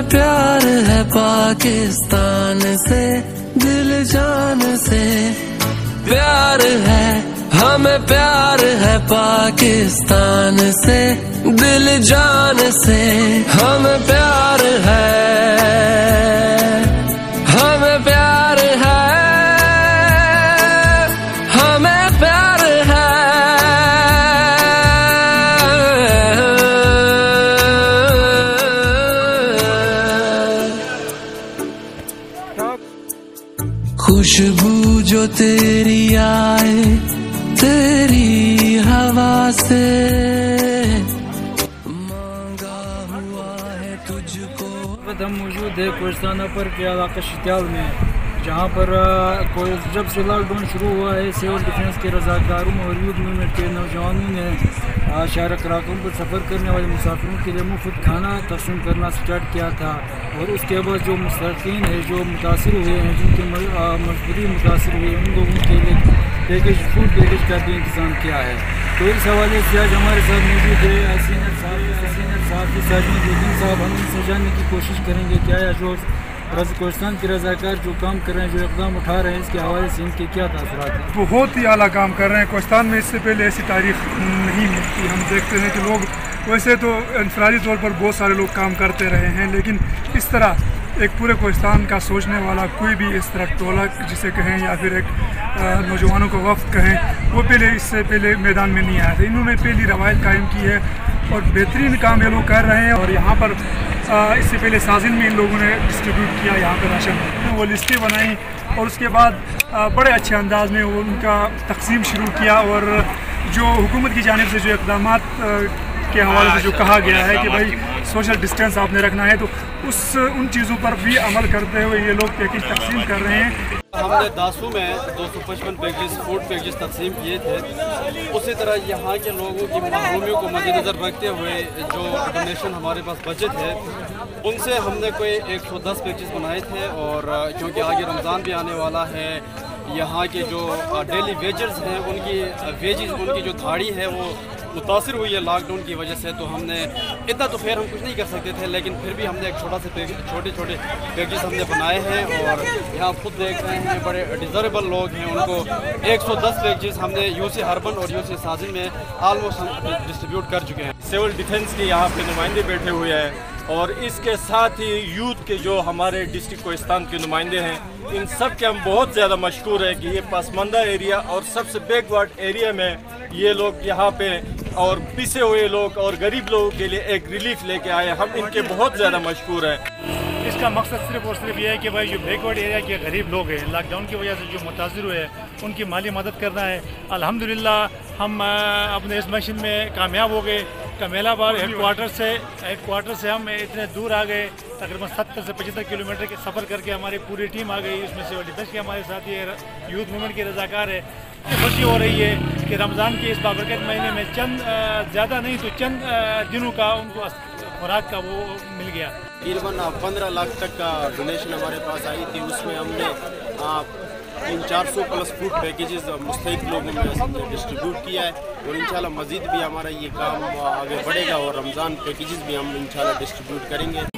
हमें प्यार है पाकिस्तान से, दिल जान से प्यार है, हमें प्यार है पाकिस्तान से, दिल जान से हमें प्यार है, हमें प्यार है, हमें प्यार है। खुशबू जो तेरी आए तेरी हवा से, मांगा हुआ है तुझको। हम मौजूद है कोस्ताना पर के इलाका शतियाल में, जहाँ पर जब से लॉकडाउन शुरू हुआ है सिविल डिफेंस के रजाकारों और यूथ मूवमेंट के नौजवानों ने शहर कराकम पर सफ़र करने वाले मुसाफिरों के लिए मुफ्त खाना तकसीम करना स्टार्ट किया था। और उसके बाद जो मुस्तकीन है, जो मुतासर हुए हैं, जिनकी मजबूरी मुतासर हुई, उन लोगों के लिए पैकेज फूड पैकेज का भी इंतज़ाम किया है। तो इस हवाले से आज हमारे साथ मौजूद है सीनियर साहब, हम इनसे जानने की कोशिश करेंगे क्या है जो कोस्तान के रजाकार जो काम कर रहे हैं, जो इक़दाम उठा रहे हैं, इसके हवाले से इनके क्या तासुरात हैं। बहुत ही आला काम कर रहे हैं। कोस्तान में इससे पहले ऐसी तारीख नहीं मिलती। हम देखते हैं कि लोग वैसे तो इंफरादी तौर पर बहुत सारे लोग काम करते रहे हैं, लेकिन इस तरह एक पूरे कोस्तान का सोचने वाला कोई भी इस तरह टोला जिसे कहें या फिर एक नौजवानों को वफ़द कहें, वो पहले इससे पहले मैदान में नहीं आया था। इन्होंने पहली रवायत कायम की है और बेहतरीन काम ये लोग कर रहे हैं। और यहाँ पर इससे पहले साजिन में इन लोगों ने डिस्ट्रीब्यूट किया यहाँ पर राशन, वो लिस्टें बनाई और उसके बाद बड़े अच्छे अंदाज में वो उनका तकसीम शुरू किया। और जो हुकूमत की जानिब से जो इक़दाम के हवाले से जो कहा गया है कि भाई सोशल डिस्टेंस आपने रखना है, तो उन चीज़ों पर भी अमल करते हुए ये लोग पैकेज तकसीम कर रहे हैं। हमने दासू में 255 पैकेज फूड पैकेज तकसीम किए थे। उसी तरह यहाँ के लोगों की महरूमियों को मद्देनज़र रखते हुए जो डोनेशन हमारे पास बचे थे, उनसे हमने कोई 110 पैकेज बनाए थे। और क्योंकि आगे रमज़ान भी आने वाला है, यहाँ के जो डेली वेजर्स हैं उनकी वेजेस, उनकी जो धाड़ी है वो मुतासर हुई है लॉकडाउन की वजह से। तो हमने इतना तो खैर हम कुछ नहीं कर सकते थे, लेकिन फिर भी हमने एक छोटे छोटे पैकेज हमने बनाए हैं। और यहाँ खुद देख रहे हैं बड़े डिज़रेबल लोग हैं, उनको 110 पैकेज हमने यूसी हर्बन और यूसी साजिन में आलमोस्ट हम डिस्ट्रीब्यूट कर चुके हैं। सिविल डिफेंस के यहाँ पे नुमाइंदे बैठे हुए हैं और इसके साथ ही यूथ के जो हमारे डिस्ट्रिक्ट कोस्तान के नुमाइंदे हैं, इन सब के हम बहुत ज़्यादा मशहूर है कि ये पसमानदा एरिया और सबसे बैकवर्ड एरिया में ये लोग यहाँ पे और पिसे हुए लोग और गरीब लोगों के लिए एक रिलीफ लेके आए। हम इनके बहुत ज़्यादा मशहूर हैं। इसका मकसद सिर्फ और सिर्फ ये है कि भाई जो बैकवर्ड एरिया के गरीब लोग हैं, लॉकडाउन की वजह से जो मुतासर हुए हैं, उनकी माली मदद करना है। अल्हम्दुलिल्लाह हम अपने इस मिशन में कामयाब हो गए। कमेलाबाद हेडक्वार्टर से हम इतने दूर आ गए, तकरीबन 70 से 75 किलोमीटर के सफ़र करके हमारी पूरी टीम आ गई। इसमें सिविल डिफेंस के हमारे साथ ये यूथ मूवमेंट के रजाकार है। खुशी हो रही है कि रमज़ान के इस बाबरकत महीने में चंद ज़्यादा नहीं तो चंद दिनों का उनको खुराक का वो मिल गया। तकरीबन 15 लाख तक का डोनेशन हमारे पास आई थी। उसमें हमने 300-400 प्लस फूड पैकेजेस मुस्तहिक लोगों में हमने डिस्ट्रीब्यूट किया है। और इंशाल्लाह मज़ीद भी हमारा ये काम आगे बढ़ेगा और रमज़ान पैकेजेस भी हम इंशाल्लाह डिस्ट्रीब्यूट करेंगे।